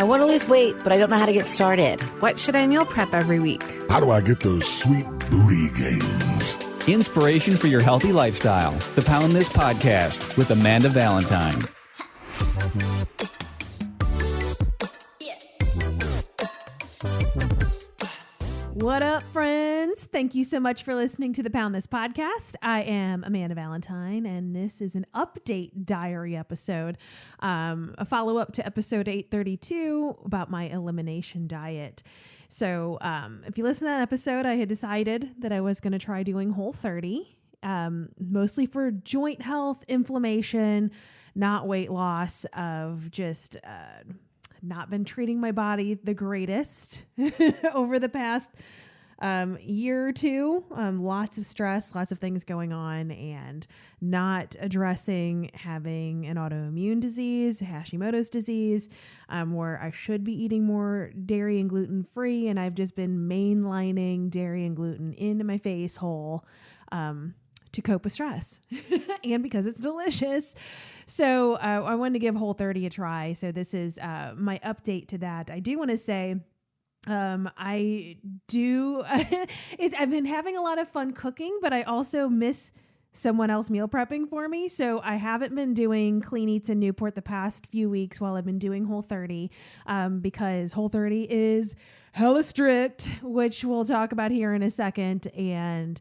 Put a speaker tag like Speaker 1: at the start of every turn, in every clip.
Speaker 1: I want to lose weight, but I don't know how to get started.
Speaker 2: What should I meal prep every week?
Speaker 3: How do I get those sweet booty gains?
Speaker 4: Inspiration for your healthy lifestyle. The Pound This Podcast with Amanda Valentine.
Speaker 5: What up, friends? Thank you so much for listening to the Pound This Podcast. I am Amanda Valentine, and this is an update diary episode, a follow-up to episode 832 about my elimination diet. So if you listen to that episode, I had decided that I was going to try doing Whole30, mostly for joint health, inflammation, not weight loss, of just not been treating my body the greatest over the past year or two. Lots of stress, lots of things going on, and not addressing having an autoimmune disease, Hashimoto's disease, where I should be eating more dairy and gluten free. And I've just been mainlining dairy and gluten into my face hole, to cope with stress and because it's delicious. So I wanted to give Whole30 a try. So this is my update to that. I do want to say I've been having a lot of fun cooking, but I also miss someone else meal prepping for me. So I haven't been doing Clean Eats in Newport the past few weeks while I've been doing Whole30, because Whole30 is hella strict, which we'll talk about here in a second. And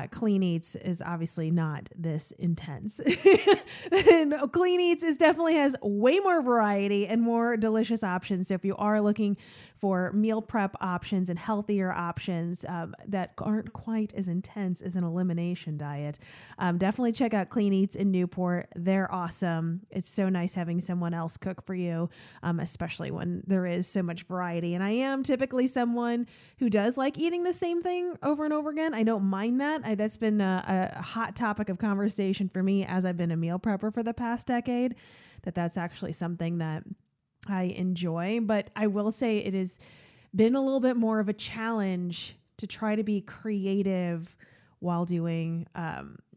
Speaker 5: Clean Eats is obviously not this intense. And Clean Eats definitely has way more variety and more delicious options. So if you are looking for meal prep options and healthier options that aren't quite as intense as an elimination diet, definitely check out Clean Eats in Newport. They're awesome. It's so nice having someone else cook for you, especially when there is so much variety. And I am typically someone who does like eating the same thing over and over again. I don't mind that. That's been a hot topic of conversation for me as I've been a meal prepper for the past decade, that's actually something that I enjoy. But I will say it has been a little bit more of a challenge to try to be creative while doing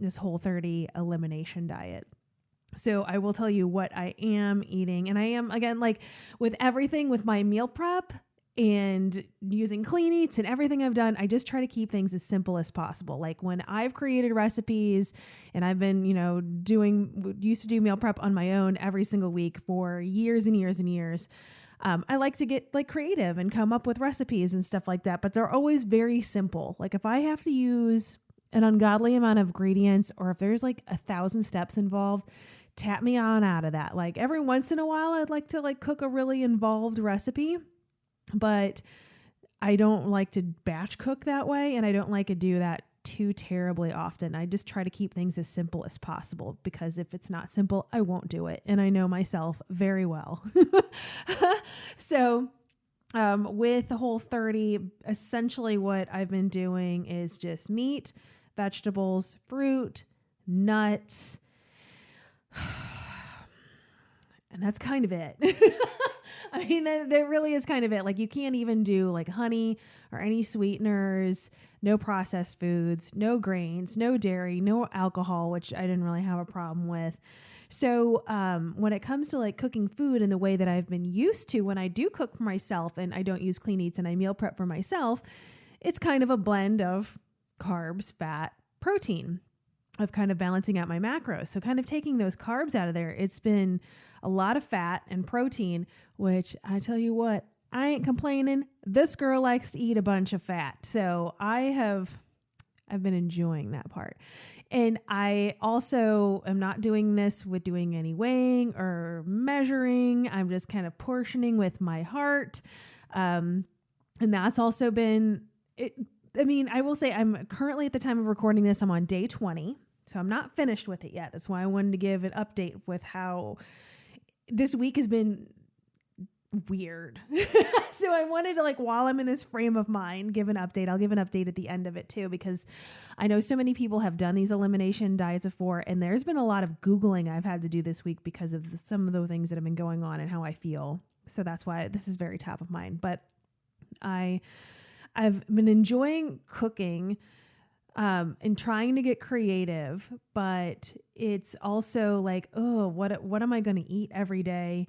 Speaker 5: this Whole30 elimination diet. So I will tell you what I am eating. And I am, again, like with everything with my meal prep and using Clean Eats and everything I've done, I just try to keep things as simple as possible. Like when I've created recipes and I've been, used to do meal prep on my own every single week for years and years and years. I like to get like creative and come up with recipes and stuff like that, but they're always very simple. Like if I have to use an ungodly amount of ingredients, or if there's like 1,000 steps involved, tap me on out of that. Like every once in a while, I'd like to like cook a really involved recipe, but I don't like to batch cook that way. And I don't like to do that too terribly often. I just try to keep things as simple as possible, because if it's not simple, I won't do it. And I know myself very well. So with the Whole30, essentially what I've been doing is just meat, vegetables, fruit, nuts. And that's kind of it. I mean, that really is kind of it. Like you can't even do like honey or any sweeteners, no processed foods, no grains, no dairy, no alcohol, which I didn't really have a problem with. So when it comes to like cooking food in the way that I've been used to when I do cook for myself and I don't use Clean Eats and I meal prep for myself, it's kind of a blend of carbs, fat, protein, of kind of balancing out my macros. So kind of taking those carbs out of there, it's been a lot of fat and protein, which I tell you what, I ain't complaining. This girl likes to eat a bunch of fat. So I've been enjoying that part. And I also am not doing this with doing any weighing or measuring. I'm just kind of portioning with my heart. And that's also been it. I mean, I will say I'm currently, at the time of recording this, I'm on day 20. So I'm not finished with it yet. That's why I wanted to give an update with how this week has been weird. So I wanted to, like, while I'm in this frame of mind, give an update. I'll give an update at the end of it too, because I know so many people have done these elimination diets before, and there's been a lot of Googling I've had to do this week because of some of the things that have been going on and how I feel. So that's why this is very top of mind. But I've been enjoying cooking and trying to get creative, but it's also like, oh, what am I going to eat every day?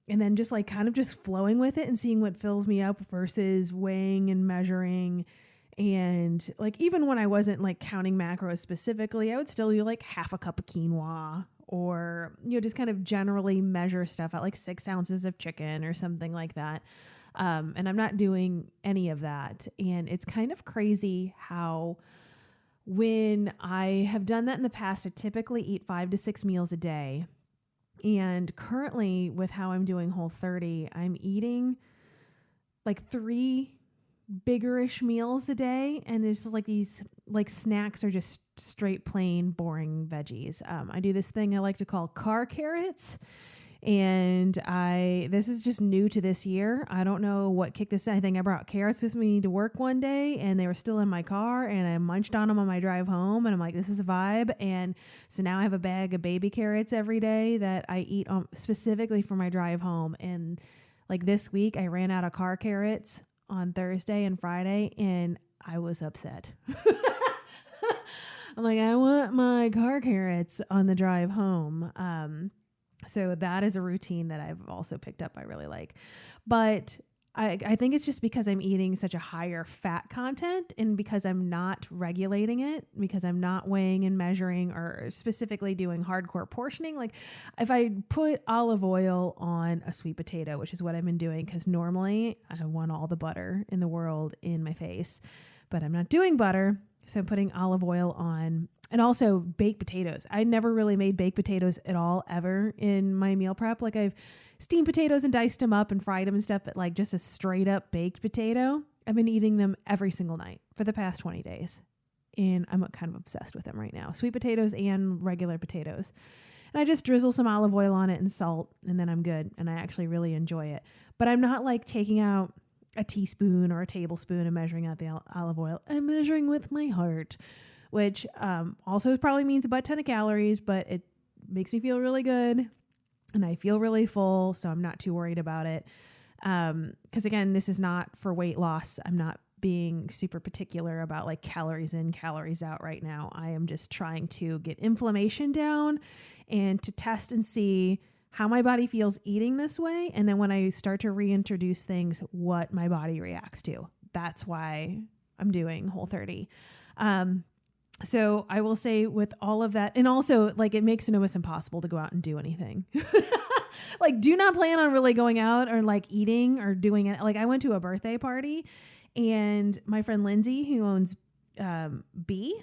Speaker 5: And then just like kind of just flowing with it and seeing what fills me up versus weighing and measuring. And like, even when I wasn't like counting macros specifically, I would still do like half a cup of quinoa, or, just kind of generally measure stuff at like 6 ounces of chicken or something like that. And I'm not doing any of that. And it's kind of crazy how when I have done that in the past, I typically eat 5 to 6 meals a day. And currently with how I'm doing Whole30, I'm eating like 3 biggerish meals a day. And there's just like these like snacks are just straight plain boring veggies. I do this thing I like to call car carrots. And this is just new to this year. I don't know what kicked this in. I think I brought carrots with me to work one day and they were still in my car and I munched on them on my drive home and I'm like, this is a vibe. And so now I have a bag of baby carrots every day that I eat specifically for my drive home. And like this week I ran out of car carrots on Thursday and Friday and I was upset. I'm like, I want my car carrots on the drive home. So that is a routine that I've also picked up. I really like, but I think it's just because I'm eating such a higher fat content and because I'm not regulating it, because I'm not weighing and measuring or specifically doing hardcore portioning. Like if I put olive oil on a sweet potato, which is what I've been doing, because normally I want all the butter in the world in my face, but I'm not doing butter. So I'm putting olive oil on, and also baked potatoes. I never really made baked potatoes at all ever in my meal prep. Like I've steamed potatoes and diced them up and fried them and stuff, but like just a straight up baked potato, I've been eating them every single night for the past 20 days. And I'm kind of obsessed with them right now. Sweet potatoes and regular potatoes. And I just drizzle some olive oil on it and salt, and then I'm good. And I actually really enjoy it. But I'm not like taking out a teaspoon or a tablespoon and measuring out the olive oil. I'm measuring with my heart, which also probably means a butt ton of calories, but it makes me feel really good and I feel really full. So I'm not too worried about it. Cause again, this is not for weight loss. I'm not being super particular about like calories in, calories out right now. I am just trying to get inflammation down and to test and see how my body feels eating this way. And then when I start to reintroduce things, what my body reacts to. That's why I'm doing Whole30. So I will say with all of that, and also like it makes it almost impossible to go out and do anything. Like do not plan on really going out or like eating or doing it. Like I went to a birthday party and my friend Lindsay, who owns Bee,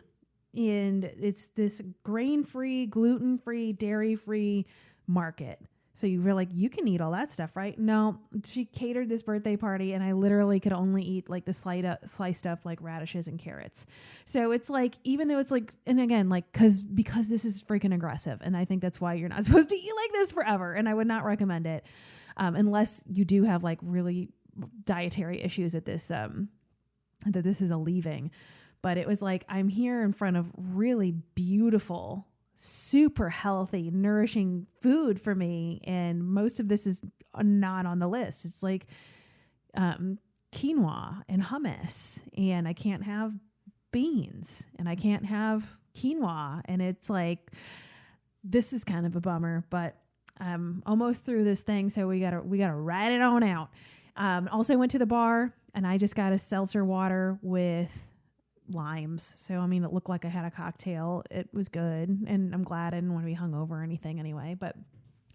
Speaker 5: and it's this grain-free, gluten-free, dairy-free market. So you were like, you can eat all that stuff, right? No, she catered this birthday party and I literally could only eat like the sliced up like radishes and carrots. So it's like, even though it's like, and again, like, because this is freaking aggressive. And I think that's why you're not supposed to eat like this forever. And I would not recommend it unless you do have like really dietary issues at this, that this is a leaving. But it was like, I'm here in front of really beautiful, super healthy, nourishing food for me. And most of this is not on the list. It's like quinoa and hummus, and I can't have beans and I can't have quinoa. And it's like, this is kind of a bummer, but I'm almost through this thing. So we gotta ride it on out. Also went to the bar and I just got a seltzer water with limes. So, I mean, it looked like I had a cocktail. It was good. And I'm glad I didn't want to be hungover or anything anyway, but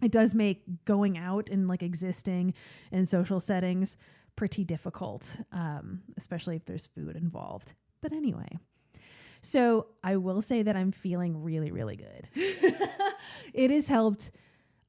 Speaker 5: it does make going out and like existing in social settings pretty difficult, especially if there's food involved. But anyway, so I will say that I'm feeling really, really good. It has helped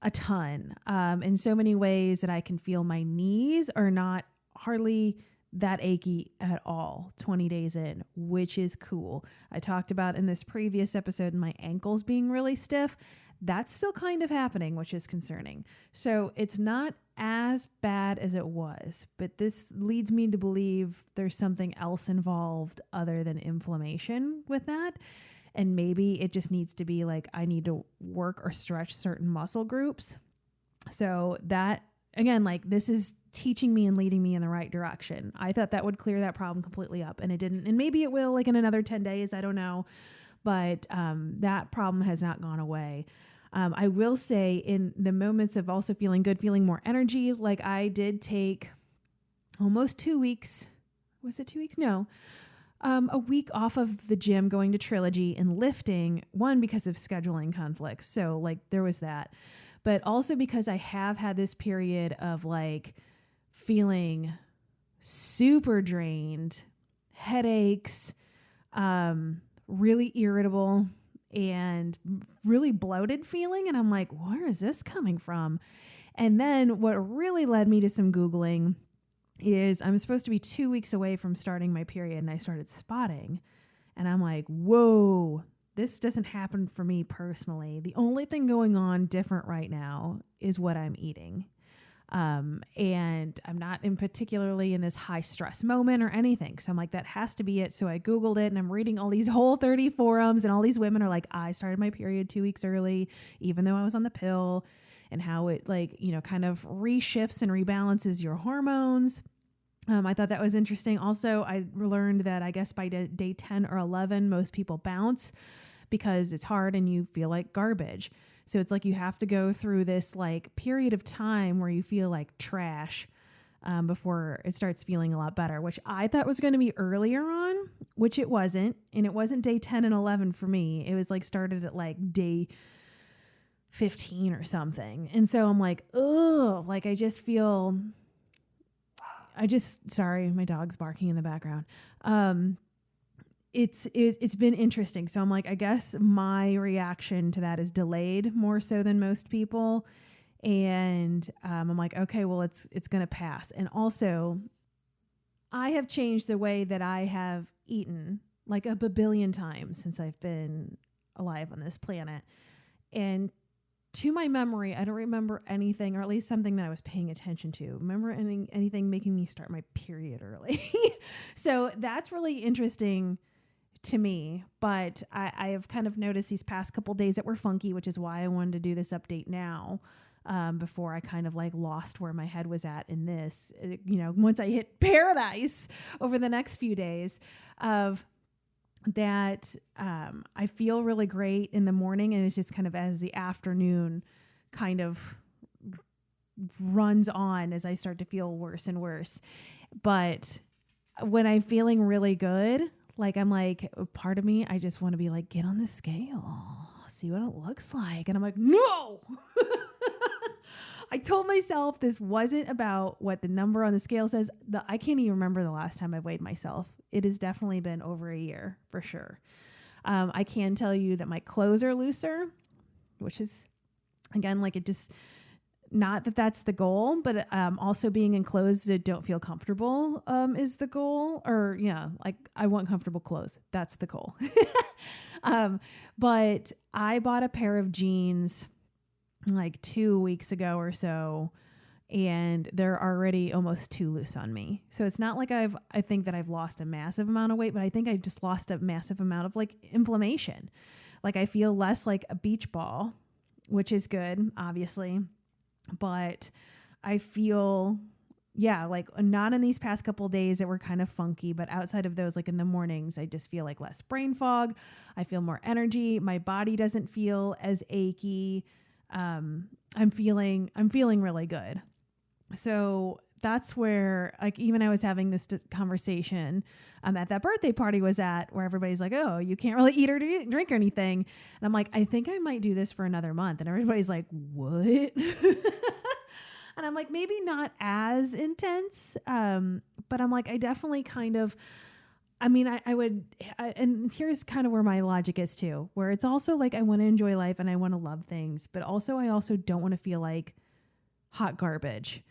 Speaker 5: a ton in so many ways that I can feel my knees are not hardly that achy at all 20 days in, which is cool. I talked about in this previous episode my ankles being really stiff. That's still kind of happening, which is concerning. So it's not as bad as it was, but this leads me to believe there's something else involved other than inflammation with that. And maybe it just needs to be like, I need to work or stretch certain muscle groups. So that, again, like this is teaching me and leading me in the right direction. I thought that would clear that problem completely up, and it didn't. And maybe it will, like in another 10 days, I don't know. But that problem has not gone away. I will say in the moments of also feeling good, feeling more energy, like I did take almost 2 weeks. Was it 2 weeks? No. A week off of the gym going to Trilogy and lifting, one, because of scheduling conflicts. So like there was that, but also because I have had this period of like feeling super drained, headaches, really irritable and really bloated feeling. And I'm like, where is this coming from? And then what really led me to some Googling is I'm supposed to be 2 weeks away from starting my period, and I started spotting. And I'm like, whoa, this doesn't happen for me personally. The only thing going on different right now is what I'm eating. And I'm not in particularly in this high stress moment or anything. So I'm like, that has to be it. So I Googled it and I'm reading all these Whole30 forums, and all these women are like, I started my period 2 weeks early, even though I was on the pill, and how it like, you know, kind of reshifts and rebalances your hormones. I thought that was interesting. Also, I learned that I guess by day 10 or 11, most people bounce because it's hard and you feel like garbage. So it's like you have to go through this like period of time where you feel like trash before it starts feeling a lot better, which I thought was going to be earlier on, which it wasn't. And it wasn't day 10 and 11 for me. It was like started at like day 15 or something. And so I'm like, oh, like sorry, my dog's barking in the background. It's been interesting. So I'm like, I guess my reaction to that is delayed more so than most people. And I'm like, okay, well, it's going to pass. And also I have changed the way that I have eaten like a babillion times since I've been alive on this planet. And to my memory, I don't remember anything, or at least something that I was paying attention to. Remember anything making me start my period early. So that's really interesting to me. But I have kind of noticed these past couple days that were funky, which is why I wanted to do this update now, before I kind of like lost where my head was at in this. You know, once I hit paradise over the next few days of that, I feel really great in the morning, and it's just kind of as the afternoon kind of runs on as I start to feel worse and worse. But when I'm feeling really good, like I'm like, part of me, I just want to be like, get on the scale, see what it looks like. And I'm like, no. I told myself this wasn't about what the number on the scale says. I can't even remember the last time I weighed myself. It has definitely been over a year for sure. I can tell you that my clothes are looser, which is, again, like it just, not that that's the goal, but also being in clothes that don't feel comfortable is the goal. Or yeah, like I want comfortable clothes. That's the goal. But I bought a pair of jeans like 2 weeks ago or so, and they're already almost too loose on me. So it's not like I think that I've lost a massive amount of weight, but I think I just lost a massive amount of like inflammation. Like I feel less like a beach ball, which is good, obviously. But I feel, yeah, like not in these past couple of days that were kind of funky, but outside of those, like in the mornings, I just feel like less brain fog. I feel more energy. My body doesn't feel as achy. I'm feeling really good. So that's where, like, even I was having this conversation at that birthday party was at, where everybody's like, oh, you can't really eat or drink or anything. And I'm like, I think I might do this for another month. And everybody's like, what? And I'm like, maybe not as intense. But I'm like, I definitely kind of, I mean, I would, and here's kind of where my logic is too, where it's also like, I want to enjoy life and I want to love things, but also, I also don't want to feel like hot garbage.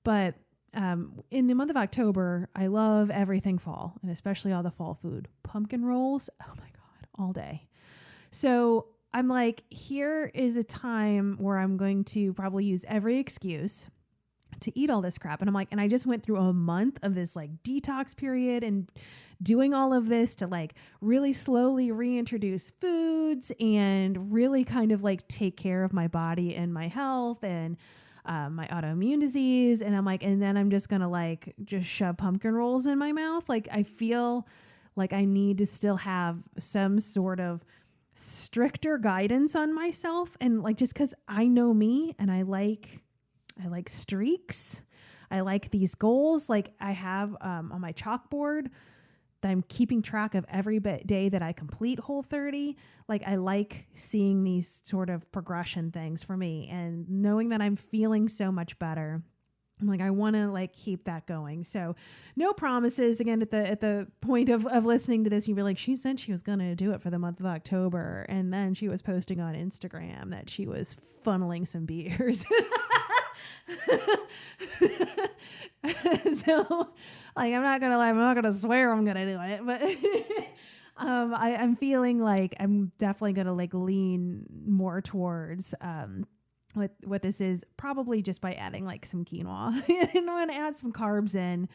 Speaker 5: But in the month of October, I love everything fall, and especially all the fall food. Pumpkin rolls, oh my God, all day. So I'm like, here is a time where I'm going to probably use every excuse to eat all this crap. And I'm like, and I just went through a month of this like detox period and doing all of this to like really slowly reintroduce foods and really kind of like take care of my body and my health and my autoimmune disease. And I'm like, and then I'm just going to like just shove pumpkin rolls in my mouth. Like I feel like I need to still have some sort of stricter guidance on myself, and like just because I know me and I like streaks. I like these goals. Like I have on my chalkboard that I'm keeping track of every day that I complete Whole30. Like I like seeing these sort of progression things for me, and knowing that I'm feeling so much better. I'm like, I want to like keep that going. So no promises. Again, at the point of listening to this, you'd be like, she said she was going to do it for the month of October. And then she was posting on Instagram that she was funneling some beers. So like, I'm not going to swear I'm going to do it, but I'm feeling like I'm definitely going to like lean more towards, what this is, probably just by adding like some quinoa and I'm going to add some carbs in,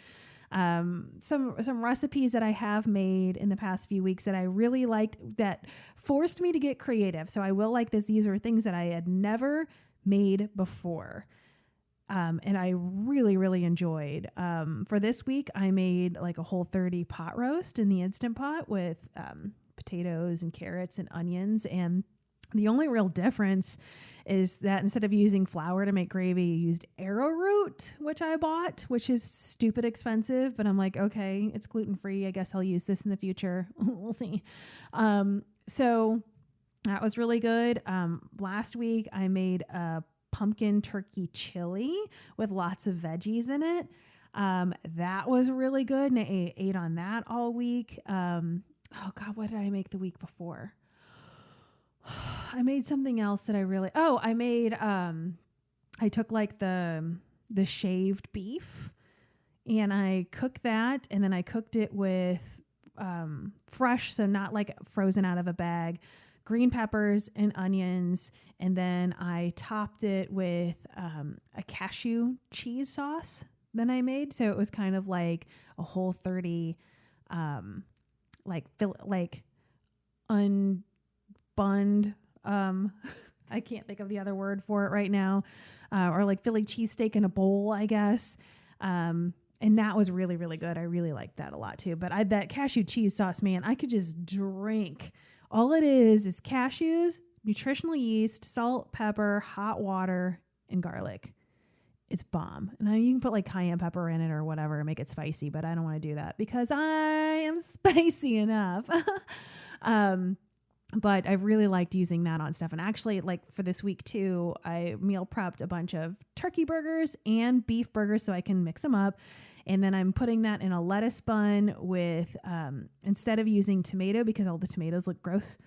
Speaker 5: some recipes that I have made in the past few weeks that I really liked that forced me to get creative. So I will like this. These are things that I had never made before. And I really, really enjoyed. For this week, I made like a Whole30 pot roast in the Instant Pot with potatoes and carrots and onions. And the only real difference is that instead of using flour to make gravy, you used arrowroot, which I bought, which is stupid expensive. But I'm like, okay, it's gluten-free. I guess I'll use this in the future. We'll see. So that was really good. Last week, I made a pumpkin turkey chili with lots of veggies in it. That was really good. And I ate on that all week. Oh God, what did I make the week before? I made something else that I took like the shaved beef and I cooked that, and then I cooked it with, fresh. So not like frozen out of a bag, green peppers and onions. And then I topped it with a cashew cheese sauce that I made. So it was kind of like a Whole30, unbunned, I can't think of the other word for it right now, or like Philly cheesesteak in a bowl, I guess. And that was really, really good. I really liked that a lot too. But that cashew cheese sauce, man, I could just drink. All it is cashews, nutritional yeast, salt, pepper, hot water, and garlic. It's bomb. And you can put like cayenne pepper in it or whatever and make it spicy, but I don't want to do that because I am spicy enough. But I really liked using that on stuff. And actually, like for this week too, I meal prepped a bunch of turkey burgers and beef burgers so I can mix them up. And then I'm putting that in a lettuce bun with, instead of using tomato, because all the tomatoes look gross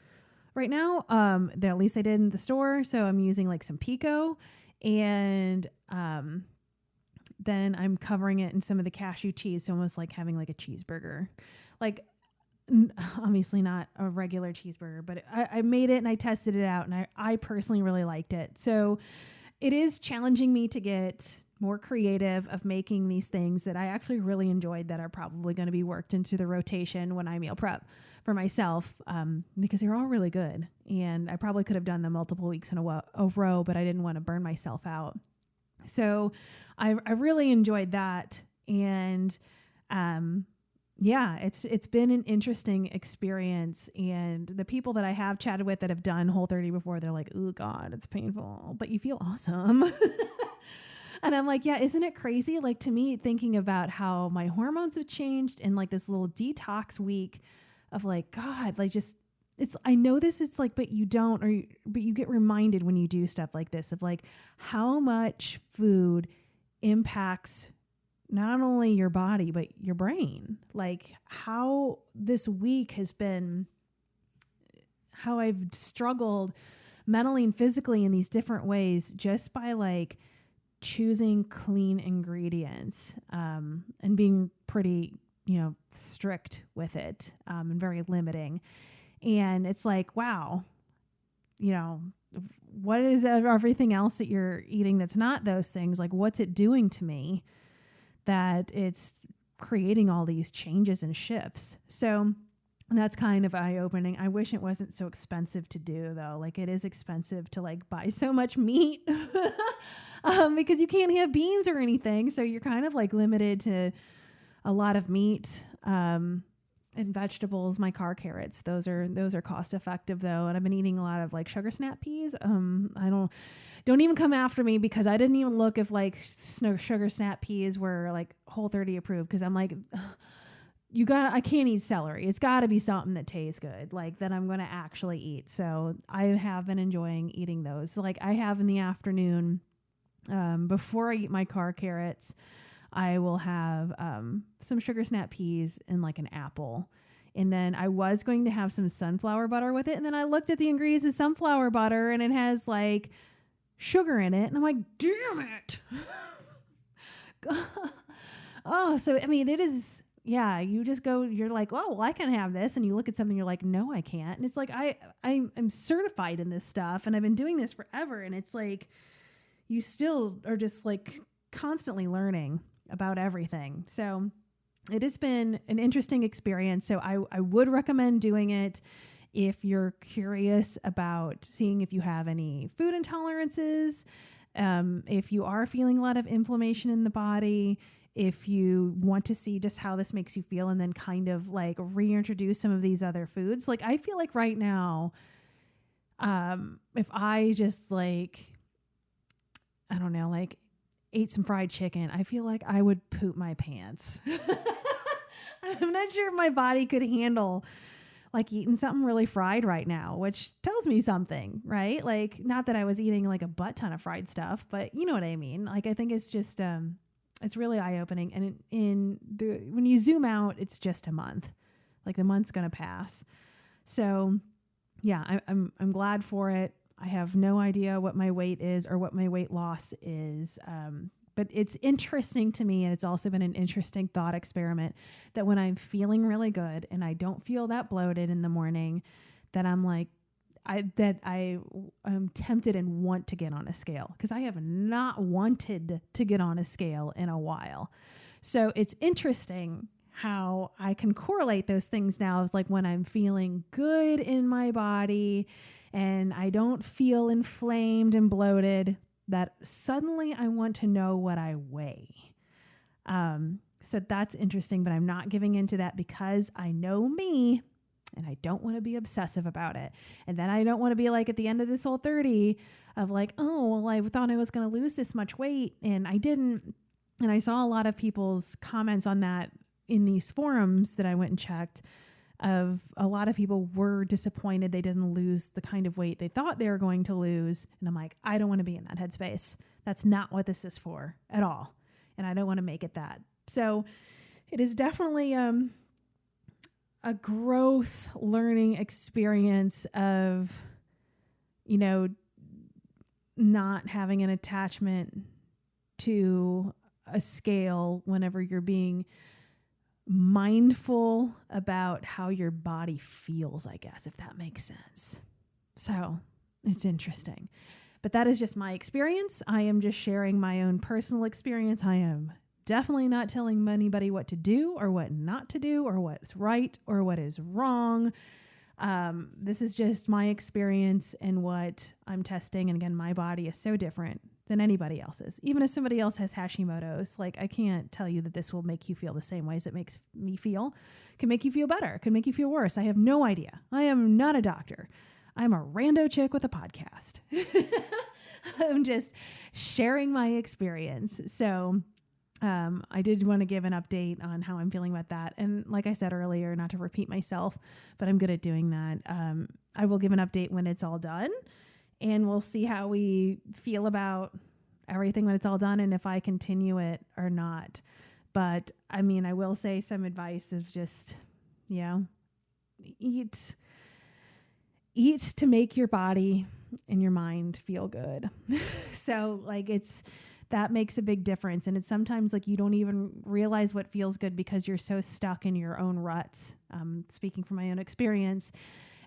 Speaker 5: right now, at least I did in the store. So I'm using like some pico, and then I'm covering it in some of the cashew cheese. So almost like having like a cheeseburger, like obviously not a regular cheeseburger, but I made it and I tested it out, and I personally really liked it. So it is challenging me to get more creative of making these things that I actually really enjoyed that are probably going to be worked into the rotation when I meal prep for myself, because they're all really good. And I probably could have done them multiple weeks in a row, but I didn't want to burn myself out. So I really enjoyed that. And, yeah, it's been an interesting experience. And the people that I have chatted with that have done Whole30 before, they're like, oh God, it's painful, but you feel awesome. And I'm like, yeah, isn't it crazy? Like, to me, thinking about how my hormones have changed and like this little detox week of like, God, like I know this, it's like, but you don't, but you get reminded when you do stuff like this of like how much food impacts not only your body, but your brain. Like how this week has been, how I've struggled mentally and physically in these different ways just by like choosing clean ingredients, and being pretty, strict with it, and very limiting. And it's like, wow, what is everything else that you're eating that's not those things? Like, what's it doing to me that it's creating all these changes and shifts? So that's kind of eye-opening. I wish it wasn't so expensive to do, though. Like, it is expensive to like buy so much meat because you can't have beans or anything. So you're kind of like limited to a lot of meat. and vegetables, my car carrots, those are cost effective though. And I've been eating a lot of like sugar snap peas. I don't even come after me because I didn't even look if like sugar snap peas were like Whole30 approved. Cause I'm like, I can't eat celery. It's gotta be something that tastes good, like that I'm going to actually eat. So I have been enjoying eating those. So like I have in the afternoon, before I eat my car carrots, I will have some sugar snap peas and like an apple. And then I was going to have some sunflower butter with it. And then I looked at the ingredients of sunflower butter and it has like sugar in it. And I'm like, damn it. Oh, so, I mean, it is, yeah, you just go, you're like, oh, well, I can have this. And you look at something, you're like, no, I can't. And it's like, I'm certified in this stuff and I've been doing this forever. And it's like, you still are just like constantly learning about everything. So it has been an interesting experience. So I would recommend doing it if you're curious about seeing if you have any food intolerances, if you are feeling a lot of inflammation in the body, if you want to see just how this makes you feel and then kind of like reintroduce some of these other foods. Like I feel like right now, if I just like, I don't know, like ate some fried chicken, I feel like I would poop my pants. I'm not sure if my body could handle like eating something really fried right now, which tells me something, right? Like, not that I was eating like a butt ton of fried stuff, but you know what I mean? Like, I think it's just, it's really eye-opening. And when you zoom out, it's just a month. Like the month's going to pass. So yeah, I'm glad for it. I have no idea what my weight is or what my weight loss is. But it's interesting to me, and it's also been an interesting thought experiment that when I'm feeling really good and I don't feel that bloated in the morning, that I'm like, I'm tempted and want to get on a scale because I have not wanted to get on a scale in a while. So it's interesting how I can correlate those things now. It's like when I'm feeling good in my body and I don't feel inflamed and bloated, that suddenly I want to know what I weigh. So that's interesting, but I'm not giving into that because I know me and I don't want to be obsessive about it. And then I don't want to be like at the end of this Whole30 of like, oh, well, I thought I was going to lose this much weight and I didn't. And I saw a lot of people's comments on that in these forums that I went and checked. Of a lot of people were disappointed they didn't lose the kind of weight they thought they were going to lose. And I'm like, I don't want to be in that headspace. That's not what this is for at all. And I don't want to make it that. So it is definitely a growth learning experience of, you know, not having an attachment to a scale whenever you're being mindful about how your body feels, I guess, if that makes sense. So it's interesting. But that is just my experience. I am just sharing my own personal experience. I am definitely not telling anybody what to do or what not to do or what's right or what is wrong. This is just my experience and what I'm testing. And again, my body is so different than anybody else's. Even if somebody else has Hashimoto's, like I can't tell you that this will make you feel the same way as it makes me feel. It can make you feel better. It can make you feel worse. I have no idea. I am not a doctor. I'm a rando chick with a podcast. I'm just sharing my experience. So I did want to give an update on how I'm feeling about that. And like I said earlier, not to repeat myself, but I'm good at doing that. I will give an update when it's all done. And we'll see how we feel about everything when it's all done and if I continue it or not. But I mean, I will say some advice of just, you know, eat to make your body and your mind feel good. So like that makes a big difference. And it's sometimes like you don't even realize what feels good because you're so stuck in your own ruts. Speaking from my own experience.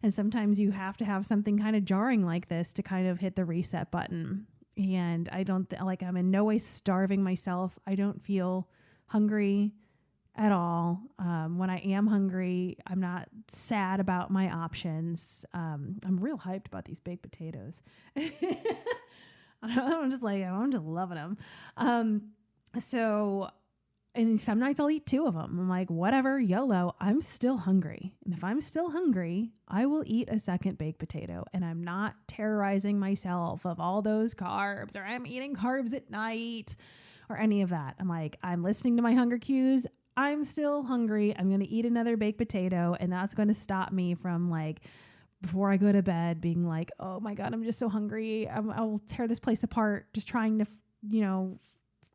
Speaker 5: And sometimes you have to have something kind of jarring like this to kind of hit the reset button. And I don't like I'm in no way starving myself. I don't feel hungry at all. When I am hungry, I'm not sad about my options. I'm real hyped about these baked potatoes. I'm just loving them. So and some nights I'll eat 2 of them. I'm like, whatever, YOLO, I'm still hungry. And if I'm still hungry, I will eat a second baked potato. And I'm not terrorizing myself of all those carbs, or I'm eating carbs at night or any of that. I'm like, I'm listening to my hunger cues. I'm still hungry. I'm going to eat another baked potato. And that's going to stop me from like, before I go to bed being like, oh my God, I'm just so hungry. I'll tear this place apart just trying to,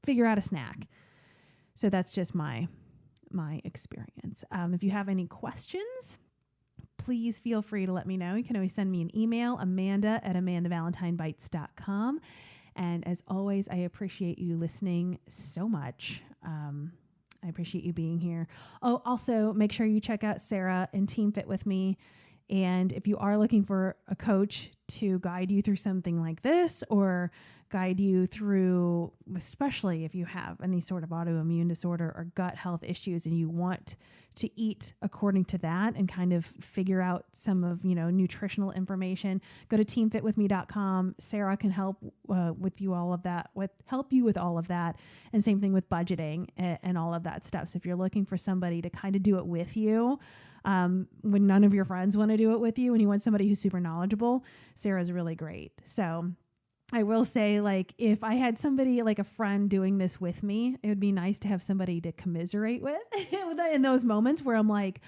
Speaker 5: figure out a snack. So that's just my experience. If you have any questions, please feel free to let me know. You can always send me an email, amanda@amandavалентиnebites.com. And as always, I appreciate you listening so much. I appreciate you being here. Oh, also make sure you check out Sarah and Team Fit with me. And if you are looking for a coach to guide you through something like this, or guide you through, especially if you have any sort of autoimmune disorder or gut health issues and you want to eat according to that and kind of figure out some of, nutritional information, go to teamfitwithme.com. Sarah can help with you all of that, help you with all of that. And same thing with budgeting and all of that stuff. So if you're looking for somebody to kind of do it with you, when none of your friends want to do it with you and you want somebody who's super knowledgeable, Sarah's really great. So I will say, like, if I had somebody like a friend doing this with me, it would be nice to have somebody to commiserate with in those moments where I'm like,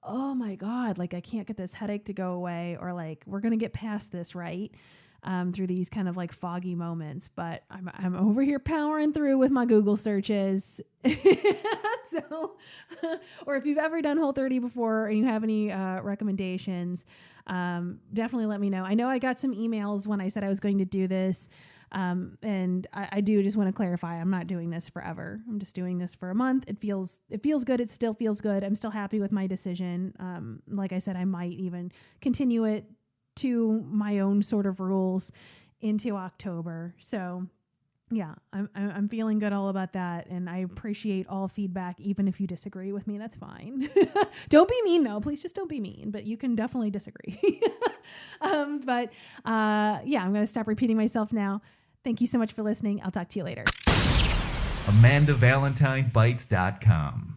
Speaker 5: oh my God, like I can't get this headache to go away, or like, we're going to get past this, right? Through these kind of like foggy moments, but I'm over here powering through with my Google searches. So, or if you've ever done Whole30 before and you have any recommendations, definitely let me know. I know I got some emails when I said I was going to do this. And I do just want to clarify, I'm not doing this forever. I'm just doing this for a month. It feels good. It still feels good. I'm still happy with my decision. Like I said, I might even continue it to my own sort of rules into October. So yeah, I'm feeling good all about that. And I appreciate all feedback. Even if you disagree with me, that's fine. Don't be mean though. Please just don't be mean, but you can definitely disagree. Yeah, I'm going to stop repeating myself now. Thank you so much for listening. I'll talk to you later.
Speaker 6: AmandaValentineBites.com